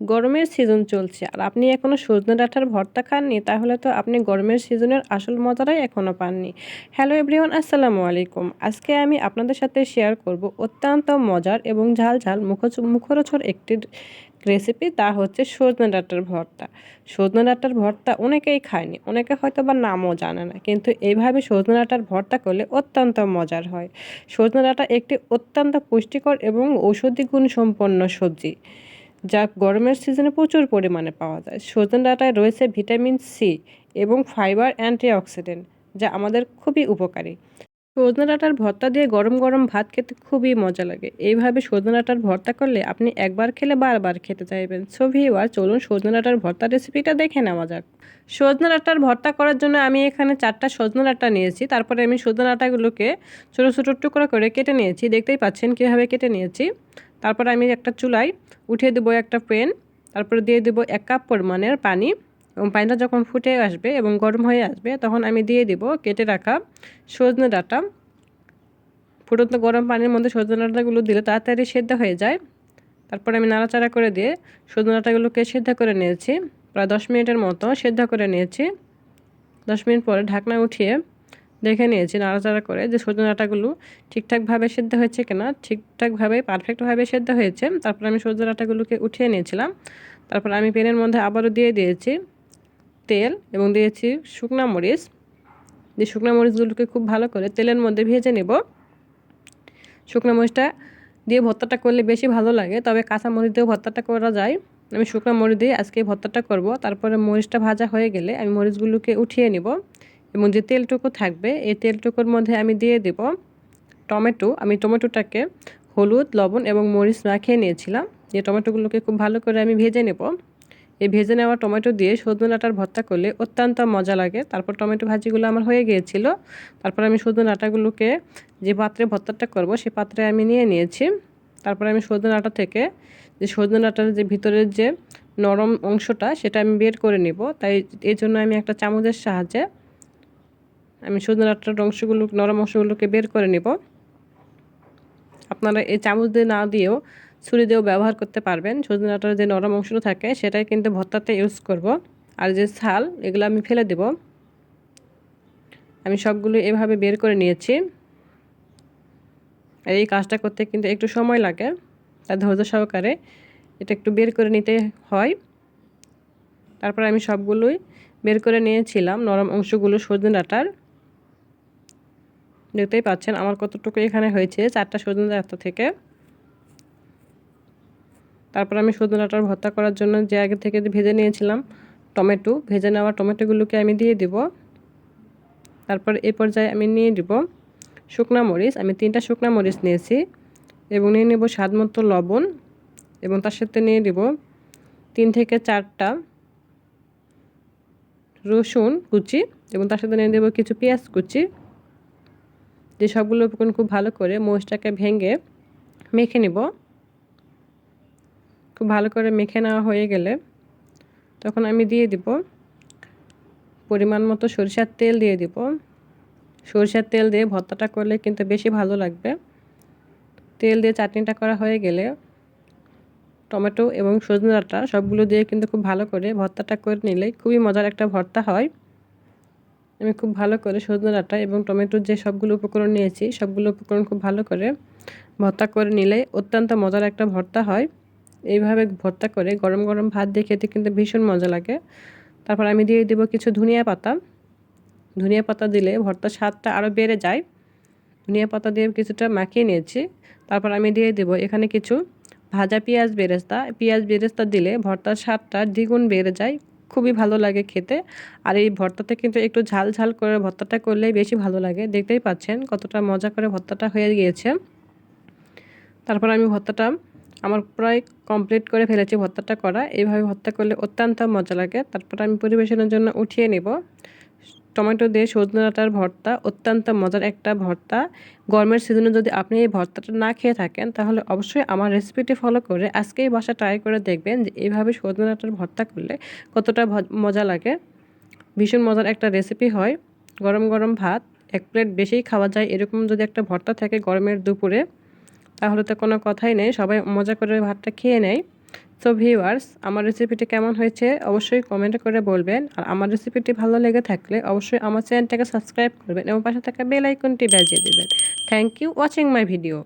গরমের সিজন চলছে আর আপনি এখনো সজনে ডাঁটার ভর্তা খাননি, তাহলে তো আপনি গরমের সিজনের আসল মজাটাই এখনো পাননি। হ্যালো এভরিওয়ান, আসসালামু আলাইকুম। আজকে আমি আপনাদের সাথে শেয়ার করব অত্যন্ত মজার এবং ঝাল ঝাল মুখরোচক একটি রেসিপি, তা হচ্ছে সজনে ডাঁটার ভর্তা। সজনে ডাঁটার ভর্তা অনেকেই খায়নি, অনেকে হয়তো বা নামও জানে না, কিন্তু এইভাবে সজনে ডাঁটার ভর্তা করলে অত্যন্ত মজার হয়। সজনে ডাঁটা একটি অত্যন্ত পুষ্টিকর এবং ঔষধি গুণ সম্পন্ন সবজি, যা গরমের সিজনে প্রচুর পরিমাণে পাওয়া যায়। সজনে ডাঁটায় রয়েছে ভিটামিন সি এবং ফাইবার অ্যান্টিঅক্সিডেন্ট, যা আমাদের খুবই উপকারী। সজনে ডাঁটার ভর্তা দিয়ে গরম গরম ভাত খেতে খুবই মজা লাগে। এইভাবে সজনে ডাঁটার ভর্তা করলে আপনি একবার খেলে বারবার খেতে চাইবেন। সো ভিউয়ার, চলুন সজনে ডাঁটার ভর্তা রেসিপিটা দেখে নেওয়া যাক। সজনে ডাঁটার ভর্তা করার জন্য আমি এখানে 4টা সজনে ডাঁটা নিয়েছি। তারপরে আমি সজনে ডাঁটাগুলোকে ছোটো ছোটো টুকরো করে কেটে নিয়েছি। দেখতেই পাচ্ছেন কীভাবে কেটে নিয়েছি। তারপরে আমি একটা চুলায় উঠিয়ে দেবো একটা প্যান। তারপরে দিয়ে দেবো 1 কাপ পরিমাণের পানি, এবং পানিটা যখন ফুটে আসবে এবং গরম হয়ে আসবে, তখন আমি দিয়ে দেব কেটে রাখা সজনে ডাঁটা। ফুটন্ত গরম পানির মধ্যে সজনে ডাঁটাগুলো দিলে তাড়াতাড়ি সেদ্ধ হয়ে যায়। তারপরে আমি নাড়াচাড়া করে দিয়ে সজনে ডাঁটাগুলোকে সেদ্ধ করে নিয়েছি। প্রায় 10 মিনিটের মতো সেদ্ধ করে নিয়েছি। 10 মিনিট পরে ঢাকনা উঠিয়ে দেখে নিয়েছি নাড়াচাড়া করে যে সজনে ডাঁটাগুলো ঠিকঠাকভাবে সেদ্ধ হয়েছে কিনা। ঠিকঠাকভাবে পারফেক্টভাবে সেদ্ধ হয়েছে। তারপর আমি সজনে ডাঁটাগুলোকে উঠিয়ে নিয়েছিলাম। তারপর আমি প্যানের মধ্যে আবারও দিয়ে দিয়েছি তেল এবং দিয়েছি শুকনা মরিচ। দিয়ে শুকনা মরিচগুলোকে খুব ভালো করে তেলের মধ্যে ভেজে নেব। শুকনো মরিচটা দিয়ে ভর্তাটা করলে বেশি ভালো লাগে, তবে কাঁচা মরিচ দিয়েও ভর্তাটা করা যায়। আমি শুকনো মরিচ দিয়ে আজকে ভর্তাটা করব। তারপরে মরিচটা ভাজা হয়ে গেলে আমি মরিচগুলোকে উঠিয়ে নিব, এবং যে তেলটুকু থাকবে এই তেলটুকুর মধ্যে আমি দিয়ে দেব টমেটো। আমি টমেটোটাকে হলুদ, লবণ এবং মরিচ মাখিয়ে নিয়েছিলাম। যে টমেটোগুলোকে খুব ভালো করে আমি ভেজে নেব। এই ভেজে নেওয়া টমেটো দিয়ে সজনে ডাঁটার ভর্তা করলে অত্যন্ত মজা লাগে। তারপর টমেটো ভাজিগুলো আমার হয়ে গিয়েছিল। তারপর আমি সজনে ডাঁটাগুলোকে যে পাত্রে ভর্তাটা করব সেই পাত্রে আমি নিয়ে নিয়েছি। তারপরে আমি সজনে ডাঁটা থেকে যে সজনে ডাঁটার যে ভিতরের যে নরম অংশটা সেটা আমি বের করে নিব। তাই এই জন্য আমি একটা চামচের সাহায্যে আমি সজনে ডাঁটার নরম অংশগুলোকে বের করে নিব। আপনারা এই চামচ দিয়ে না দিয়েও ছুরি দিয়েও ব্যবহার করতে পারবেন। সজনে ডাঁটার যে নরম অংশটা থাকে সেটাই কিন্তু ভর্তাতে ইউজ করব। আর যে ছাল, এগুলো আমি ফেলে দেব। আমি সবগুলো এভাবে বের করে নিয়েছি। আর এই কাজটা করতে কিন্তু একটু সময় লাগে, তার ধৈর্য সহকারে এটা একটু বের করে নিতে হয়। তারপর আমি সবগুলোই বের করে নিয়েছিলাম নরম অংশগুলো সজনে ডাঁটার। দেখতেই পাচ্ছেন আমার কতটুকু এখানে হয়েছে 4টা সজনে ডাঁটা থেকে। তারপর আমি সজনে ডাঁটার ভর্তা করার জন্য যে আগে থেকে ভেজে নিয়েছিলাম টমেটো, ভেজে নেওয়া টমেটোগুলোকে আমি দিয়ে দিব। তারপর এই পর্যায়ে আমি নিয়ে দিব শুকনা মরিচ। আমি 3টা শুকনা মরিচ নিয়েছি, এবং নিয়ে নেব স্বাদমতো লবণ, এবং তার সাথে নিয়ে দিব 3 থেকে 4টা রসুন কুচি, এবং তার সাথে নিয়ে দেব কিছু পেঁয়াজ কুচি। যে সবগুলো উপকরণ খুব ভালো করে মরিচটাকে ভেঙে মেখে নেব। খুব ভালো করে মেখে নেওয়া হয়ে গেলে তখন আমি দিয়ে দিব পরিমাণ মতো সরিষার তেল দিয়ে দিব। সরিষার তেল দিয়ে ভর্তাটা করলে কিন্তু বেশি ভালো লাগবে। তেল দিয়ে চাটনিটা করা হয়ে গেলে টমেটো এবং সজনে ডাঁটা সবগুলো দিয়ে কিন্তু খুব ভালো করে ভর্তাটা করে নিলে খুবই মজার একটা ভর্তা হয়। আমি খুব ভালো করে সজনে ডাঁটা এবং টমেটোর যে সবগুলো উপকরণ নিয়েছি সবগুলো উপকরণ খুব ভালো করে ভর্তা করে নিলে অত্যন্ত মজার একটা ভর্তা হয়। এইভাবে ভর্তা করে গরম গরম ভাত দিয়ে খেতে কিন্তু ভীষণ মজা লাগে। তারপর আমি দিয়ে দেব কিছু ধনিয়া পাতা। ধনিয়া পাতা দিলে ভর্তার স্বাদটা আরও বেড়ে যায়। ধনিয়া পাতা দিয়ে কিছুটা মাখিয়ে নিয়েছি। তারপর আমি দিয়ে দেব এখানে কিছু ভাজা পেঁয়াজ বেরেস্তা। পেঁয়াজ বেরেস্তা দিলে ভর্তার স্বাদটা দ্বিগুণ বেড়ে যায়, খুবই ভালো লাগে খেতে। আর এই ভর্তাতে কিন্তু একটু ঝাল ঝাল করে ভর্তাটা করলেই বেশি ভালো লাগে। দেখতেই পাচ্ছেন কতটা মজা করে ভর্তাটা হয়ে গিয়েছে। তারপর আমি ভর্তাটা আমার প্রায় কমপ্লিট করে ফেলেছি ভর্তাটা করা। এইভাবে ভর্তা করলে অত্যন্ত মজা লাগে। তারপর আমি পরিবেশনের জন্য উঠিয়ে নেব। টমেটো দিয়ে সজনে ডাঁটার ভর্তা অত্যন্ত মজার একটা ভর্তা। গরমের সিজনে যদি আপনি এই ভর্তাটা না খেয়ে থাকেন, তাহলে অবশ্যই আমার রেসিপিটি ফলো করে আজকেই বাসায় ট্রাই করে দেখবেন যে এইভাবে সজনে ডাঁটার ভর্তা করলে কতটা মজা লাগে। ভীষণ মজার একটা রেসিপি হয়। গরম গরম ভাত 1 প্লেট বেশিই খাওয়া যায় এরকম যদি একটা ভর্তা থাকে গরমের দুপুরে, তাহলে তো কোনো কথাই নেই, সবাই মজা করে ভাতটা খেয়ে নেয়। সো ভিউয়ার্স, আমার রেসিপিটি কেমন হয়েছে অবশ্যই কমেন্ট করে বলবেন। আর আমার রেসিপিটি ভালো লেগে থাকলে অবশ্যই আমার চ্যানেলটাকে সাবস্ক্রাইব করবেন এবং পাশে থাকা বেল আইকনটি বাজিয়ে দিবেন। Thank you watching my video.